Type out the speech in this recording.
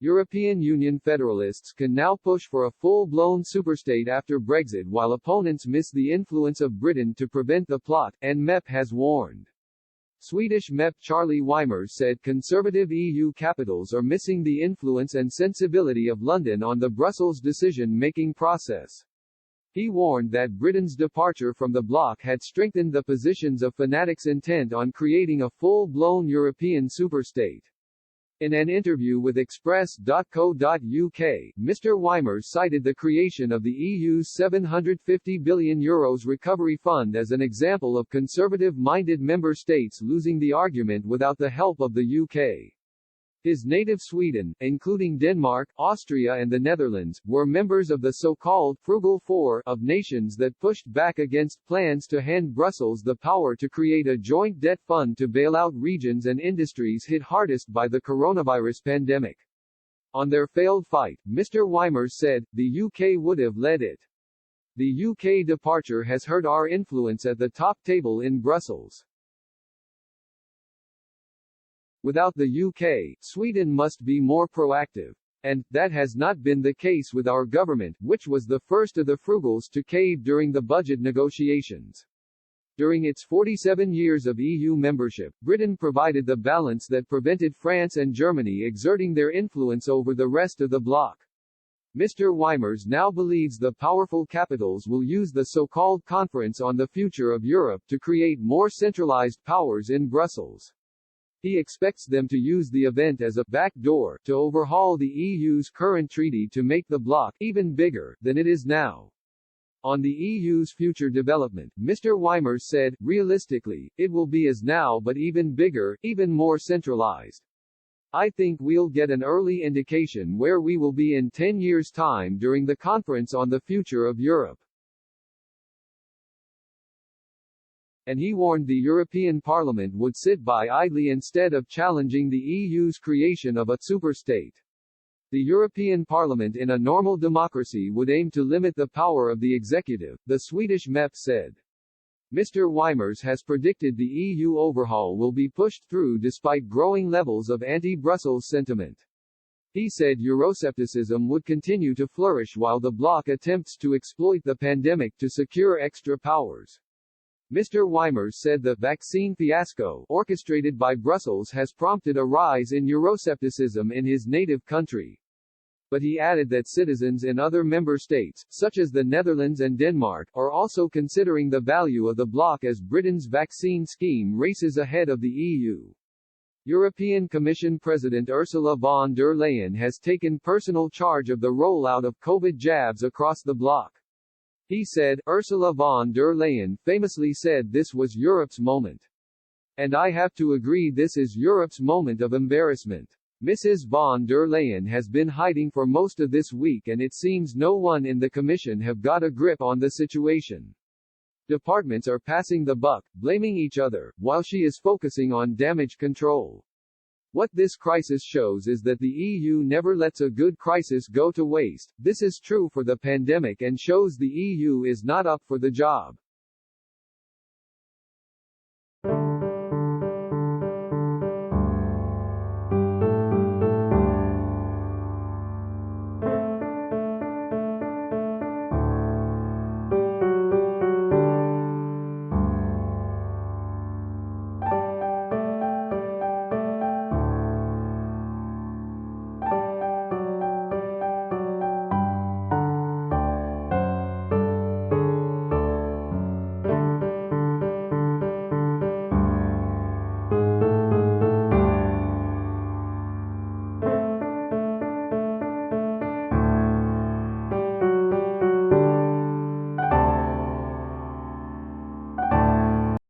European Union federalists can now push for a full-blown superstate after Brexit while opponents miss the influence of Britain to prevent the plot, and MEP has warned. Swedish MEP Charlie Weimers said conservative EU capitals are missing the influence and sensibility of London on the Brussels decision-making process. He warned that Britain's departure from the bloc had strengthened the positions of fanatics intent on creating a full-blown European superstate. In an interview with Express.co.uk, Mr. Weimers cited the creation of the EU's €750 billion recovery fund as an example of conservative-minded member states losing the argument without the help of the UK. His native Sweden, including Denmark, Austria and the Netherlands, were members of the so-called Frugal Four of nations that pushed back against plans to hand Brussels the power to create a joint debt fund to bail out regions and industries hit hardest by the coronavirus pandemic. On their failed fight, Mr. Weimers said, the UK would have led it. The UK departure has hurt our influence at the top table in Brussels. Without the UK, Sweden must be more proactive. And that has not been the case with our government, which was the first of the frugals to cave during the budget negotiations. During its 47 years of EU membership, Britain provided the balance that prevented France and Germany exerting their influence over the rest of the bloc. Mr. Weimers now believes the powerful capitals will use the so-called Conference on the Future of Europe to create more centralized powers in Brussels. He expects them to use the event as a back door to overhaul the EU's current treaty to make the bloc even bigger than it is now. On the EU's future development, Mr. Weimers said, realistically, it will be as now but even bigger, even more centralized. I think we'll get an early indication where we will be in 10 years' time during the Conference on the Future of Europe. And he warned the European Parliament would sit by idly instead of challenging the EU's creation of a superstate. The European Parliament in a normal democracy would aim to limit the power of the executive, the Swedish MEP said. Mr. Weimers has predicted the EU overhaul will be pushed through despite growing levels of anti-Brussels sentiment. He said Euroscepticism would continue to flourish while the bloc attempts to exploit the pandemic to secure extra powers. Mr. Weimers said the vaccine fiasco orchestrated by Brussels has prompted a rise in Euroscepticism in his native country. But he added that citizens in other member states, such as the Netherlands and Denmark, are also considering the value of the bloc as Britain's vaccine scheme races ahead of the EU. European Commission President Ursula von der Leyen has taken personal charge of the rollout of COVID jabs across the bloc. He said, Ursula von der Leyen famously said this was Europe's moment. And I have to agree this is Europe's moment of embarrassment. Mrs. von der Leyen has been hiding for most of this week and it seems no one in the Commission have got a grip on the situation. Departments are passing the buck, blaming each other, while she is focusing on damage control. What this crisis shows is that the EU never lets a good crisis go to waste. This is true for the pandemic and shows the EU is not up for the job.